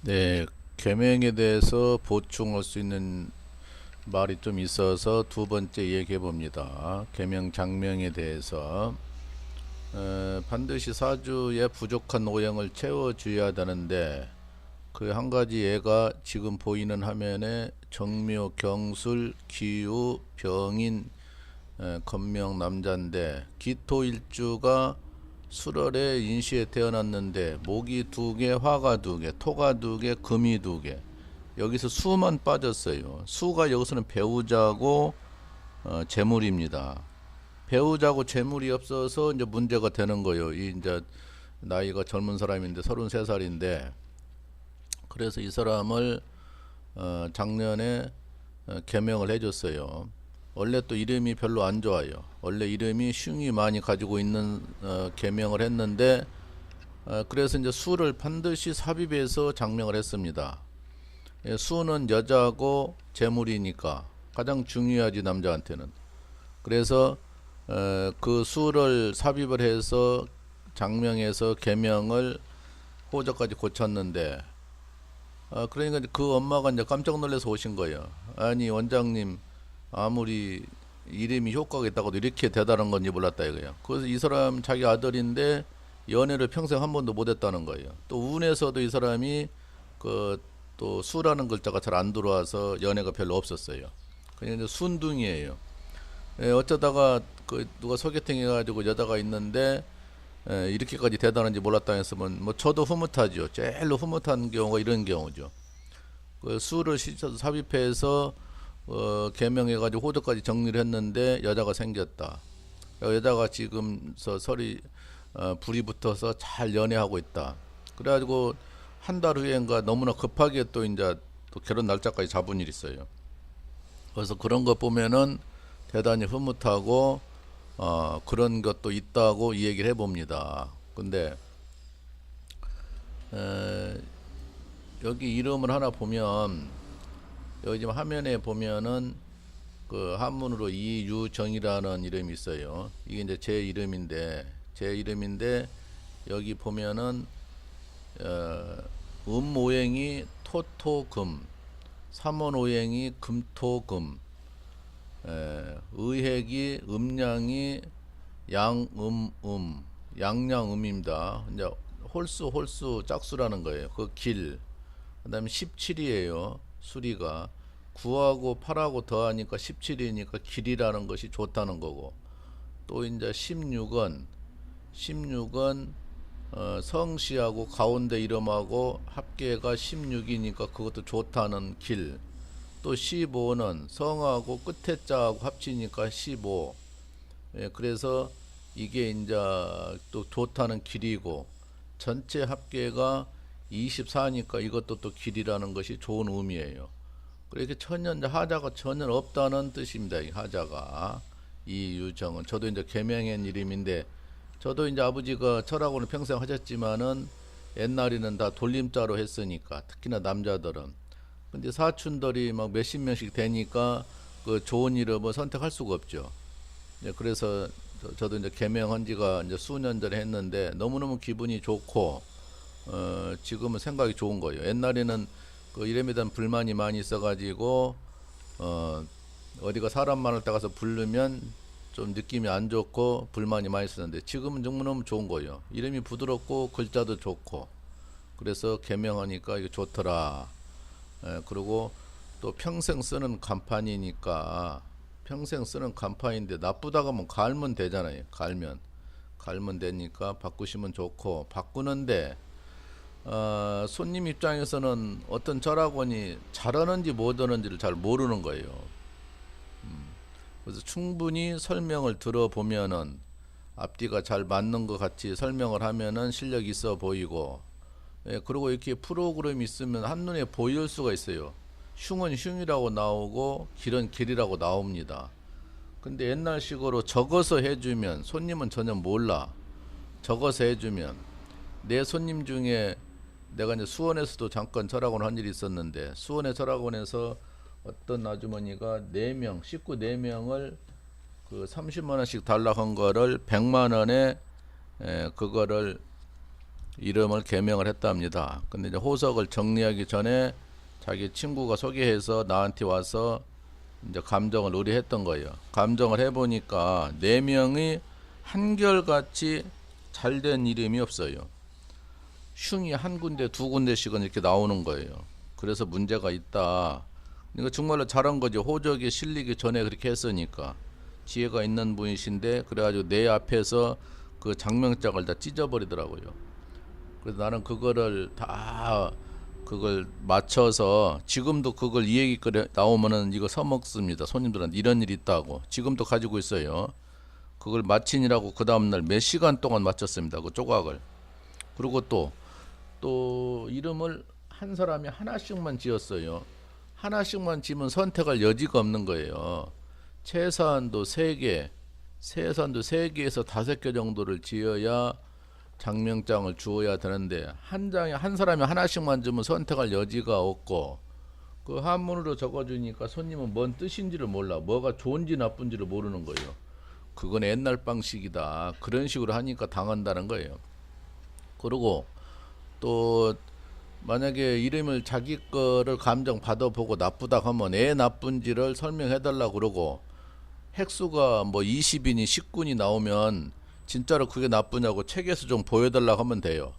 네, 계명에 대해서 보충할 수 있는 말이 좀 있어서 두 번째 얘기해 봅니다. 계명 장명에 대해서 반드시 사주에 부족한 오행을 채워줘야 되는데 그 한 가지 예가 지금 보이는 화면에 정묘, 경술, 기우, 병인, 건명 남자인데 기토일주가 수월에 인시에 태어났는데 목이 두 개, 화가 두 개, 토가 두 개, 금이 두 개. 여기서 수만 빠졌어요. 수가 여기서는 배우자고 재물입니다. 배우자고 재물이 없어서 이제 문제가 되는 거예요. 이 이제 나이가 젊은 사람인데 33살인데 그래서 이 사람을 작년에 개명을 해줬어요. 원래 또 이름이 별로 안 좋아요. 원래 이름이 슝이 많이 가지고 있는 개명을 했는데 그래서 이제 수를 반드시 삽입해서 장명을 했습니다. 예, 수는 여자고 재물이니까 가장 중요하지 남자한테는. 그래서 그 수를 삽입을 해서 장명해서 개명을 호적까지 고쳤는데 그러니까 이제 그 엄마가 이제 깜짝 놀라서 오신 거예요. 아니 원장님 아무리 이름이 효과가 있다고도 이렇게 대단한 건지 몰랐다 이거예요. 그래서 이 사람 자기 아들인데 연애를 평생 한 번도 못했다는 거예요. 또 운에서도 이 사람이 그 또 수라는 글자가 잘 안 들어와서 연애가 별로 없었어요. 그냥 이제 순둥이에요. 예, 어쩌다가 그 누가 소개팅 해가지고 여자가 있는데 이렇게까지 대단한지 몰랐다 했으면 뭐 저도 흐뭇하죠. 제일로 흐뭇한 경우가 이런 경우죠. 그 수를 시켜서 삽입해서 개명해가지고 호적까지 정리를 했는데 여자가 생겼다. 여자가 지금 설이 불이 붙어서 잘 연애하고 있다. 그래가지고 한 달 후엔가 너무나 급하게 또 이제 또 결혼 날짜까지 잡은 일이 있어요. 그래서 그런 거 보면은 대단히 흐뭇하고 그런 것도 있다고 이 얘기를 해봅니다. 근데 에, 여기 이름을 하나 보면 여기 지금 화면에 보면은 그 한문으로 이유정이라는 이름이 있어요. 이게 이제 제 이름인데 여기 보면은 음오행이 토토금, 삼원오행이 금토금, 의핵이 음양이 양양음입니다. 이제 홀수 짝수라는 거예요. 그 길. 그다음에 17이에요. 수리가 9하고 8하고 더하니까 17이니까 길이라는 것이 좋다는 거고. 또 이제 16은 성씨하고 가운데 이름하고 합계가 16이니까 그것도 좋다는 길. 또 15는 성하고 끝에 자하고 합치니까 15. 예, 그래서 이게 이제 또 좋다는 길이고 전체 합계가 24니까 이것도 또 길이라는 것이 좋은 의미예요. 그렇게 천년 하자가 전혀 없다는 뜻입니다. 이 하자가 이 유정은 저도 이제 개명한 이름인데 저도 이제 아버지가 철학원을 평생 하셨지만은 옛날에는 다 돌림자로 했으니까 특히나 남자들은 근데 사촌들이 막 몇십 명씩 되니까 그 좋은 이름을 선택할 수가 없죠. 예, 그래서 저도 이제 개명한 지가 이제 수년 전에 했는데 너무너무 기분이 좋고 지금은 생각이 좋은 거예요. 옛날에는 그 이름에 대한 불만이 많이 있어가지고 어, 어디가 사람 많을 때 가서 부르면 좀 느낌이 안 좋고 불만이 많이 있었는데 지금은 너무너무 좋은 거예요. 이름이 부드럽고 글자도 좋고 그래서 개명하니까 이게 좋더라. 그리고 또 평생 쓰는 간판이니까 평생 쓰는 간판인데 나쁘다고 하면 갈면 되잖아요. 갈면 되니까 바꾸시면 좋고 바꾸는데 손님 입장에서는 어떤 철학원이 잘하는지 못하는지를 잘 모르는 거예요. 그래서 충분히 설명을 들어보면은 앞뒤가 잘 맞는 것 같이 설명을 하면은 실력 있어 보이고 그리고 이렇게 프로그램이 있으면 한눈에 보일 수가 있어요. 흉은 흉이라고 나오고 길은 길이라고 나옵니다. 근데 옛날식으로 적어서 해주면 손님은 전혀 몰라. 적어서 해주면 내 손님 중에 내가 이제 수원에서도 잠깐 철학원 한 일이 있었는데 수원의 철학원에서 어떤 아주머니가 4명, 식구 4명을 그 30만 원씩 달라고 한 거를 100만 원에 그거를 이름을 개명을 했답니다. 근데 이제 호석을 정리하기 전에 자기 친구가 소개해서 나한테 와서 이제 감정을 의뢰했던 거예요. 감정을 해보니까 네 명이 한결같이 잘된 이름이 없어요. 흉이 한 군데 두 군데씩은 이렇게 나오는 거예요. 그래서 문제가 있다. 이거 정말로 잘한 거죠. 호적이 실리기 전에 그렇게 했으니까 지혜가 있는 분이신데, 그래가지고 내 앞에서 그 장명짝을 다 찢어버리더라고요. 그래서 나는 그거를 다 그걸 맞춰서, 지금도 그걸 이 얘기 나오면은 이거 써먹습니다. 손님들한테 이런 일이 있다고. 지금도 가지고 있어요. 그걸 마치니라고 그 다음날 몇 시간 동안 맞췄습니다. 그 조각을. 그리고 또 이름을 한 사람이 하나씩만 지었어요. 하나씩만 지면 선택할 여지가 없는 거예요. 최소한도 3개, 최소한도 3개에서 5개 정도를 지어야 장명장을 주어야 되는데, 한 장에 한 사람이 하나씩만 주면 선택할 여지가 없고, 그 한문으로 적어주니까 손님은 뭔 뜻인지를 몰라. 뭐가 좋은지 나쁜지를 모르는 거예요. 그건 옛날 방식이다. 그런 식으로 하니까 당한다는 거예요. 그리고 또 만약에 이름을 자기 거를 감정 받아보고 나쁘다 하면 애 나쁜지를 설명해 달라고 그러고, 획수가 뭐 20이니 19니 나오면 진짜로 그게 나쁘냐고 책에서 좀 보여달라고 하면 돼요.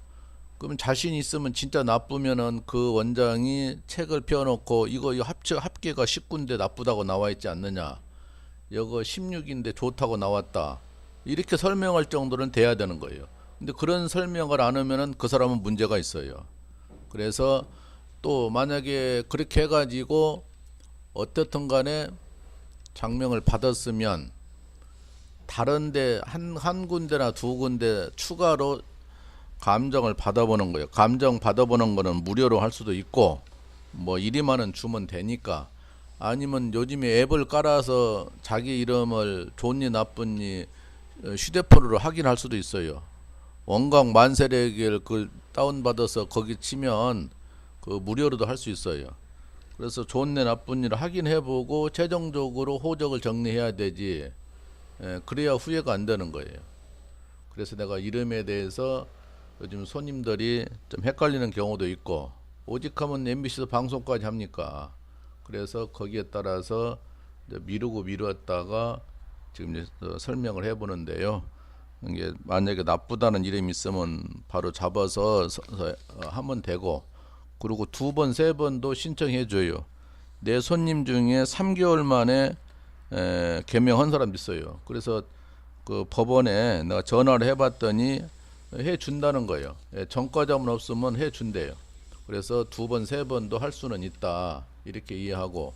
그럼 자신 있으면 진짜 나쁘면은 그 원장이 책을 펴놓고 이거 합계가 19인데 나쁘다고 나와 있지 않느냐, 이거 16인데 좋다고 나왔다, 이렇게 설명할 정도는 돼야 되는 거예요. 근데 그런 설명을 안 하면은 그 사람은 문제가 있어요. 그래서 또 만약에 그렇게 해가지고 어떻든 간에 장명을 받았으면 다른데 한 군데나 두 군데 추가로 감정을 받아보는 거예요. 감정 받아보는 거는 무료로 할 수도 있고, 뭐 1위만은 주면 되니까. 아니면 요즘에 앱을 깔아서 자기 이름을 좋니 나쁘니 휴대폰으로 확인할 수도 있어요. 원광 만세력을 그 다운받아서 거기 치면 그 무료로도 할 수 있어요. 그래서 좋네 나쁜니를 확인해보고 최종적으로 호적을 정리해야 되지. 그래야 후회가 안 되는 거예요. 그래서 내가 이름에 대해서 요즘 손님들이 좀 헷갈리는 경우도 있고, 오직 하면 MBC도 방송까지 합니까? 그래서 거기에 따라서 이제 미루었다가 지금 이제 설명을 해보는데요. 이게 만약에 나쁘다는 이름이 있으면 바로 잡아서 하면 되고, 그리고 2번, 3번도 신청해 줘요. 내 손님 중에 3개월 만에 개명한 사람도 있어요. 그래서 그 법원에 내가 전화를 해봤더니 해 준다는 거예요. 전과자문 없으면 해 준대요. 그래서 2번, 3번도 할 수는 있다, 이렇게 이해하고,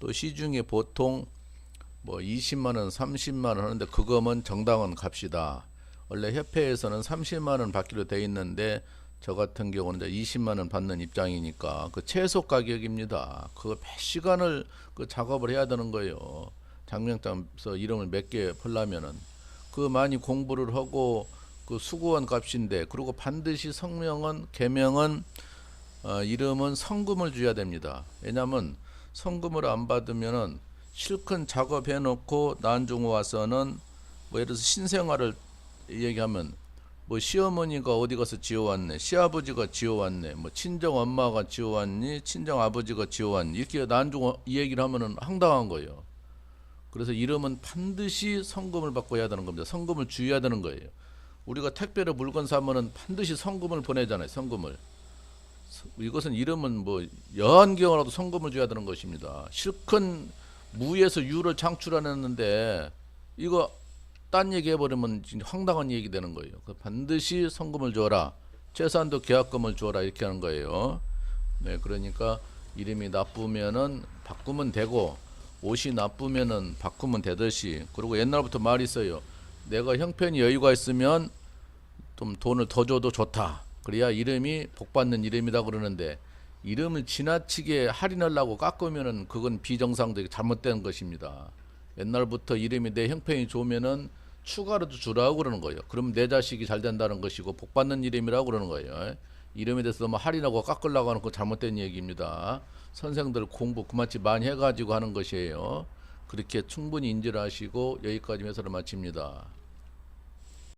또 시중에 보통 뭐 20만원, 30만원 하는데 그거면 정당원 값이다. 원래 협회에서는 30만원 받기로 돼 있는데 저 같은 경우는 이제 20만원 받는 입장이니까 그 최소 가격입니다. 그거 몇 시간을 그 작업을 해야 되는 거예요. 장명장에서 이름을 몇 개 풀려면은 그 많이 공부를 하고 그 수고한 값인데, 그리고 반드시 성명은 개명은 이름은 성금을 줘야 됩니다. 왜냐하면 성금을 안 받으면은 실컷 작업해 놓고 나중에 와서는 뭐 예를 들어서 신생아를 얘기하면 뭐 시어머니가 어디 가서 지어왔네, 시아버지가 지어왔네, 뭐 친정 엄마가 지어왔니, 친정 아버지가 지어왔니, 이렇게 나중에 이 얘기를 하면은 황당한 거예요. 그래서 이름은 반드시 성금을 받고 해야 되는 겁니다. 성금을 주어야 되는 거예요. 우리가 택배로 물건 사면은 반드시 성금을 보내잖아요. 성금을. 이것은 이름은 뭐 여한 경우라도 성금을 줘야 되는 것입니다. 실컷 무에서 유를 창출하는데 이거 딴 얘기 해버리면 황당한 얘기 되는 거예요. 반드시 성금을 줘라, 최소한도 계약금을 줘라, 이렇게 하는 거예요. 네, 그러니까 이름이 나쁘면은 바꾸면 되고, 옷이 나쁘면은 바꾸면 되듯이. 그리고 옛날부터 말이 있어요. 내가 형편이 여유가 있으면 좀 돈을 더 줘도 좋다, 그래야 이름이 복받는 이름이다 그러는데, 이름을 지나치게 할인하려고 깎으면은 그건 비정상적이고 잘못된 것입니다. 옛날부터 이름이 내 형편이 좋으면은 추가로도 주라고 그러는 거예요. 그럼 내 자식이 잘 된다는 것이고 복받는 이름이라고 그러는 거예요. 이름에 대해서 너무 할인하고 깎으려고 하는 건 잘못된 얘기입니다. 선생들 공부 그만치 많이 해가지고 하는 것이에요. 그렇게 충분히 인지를 하시고 여기까지 해설을 마칩니다.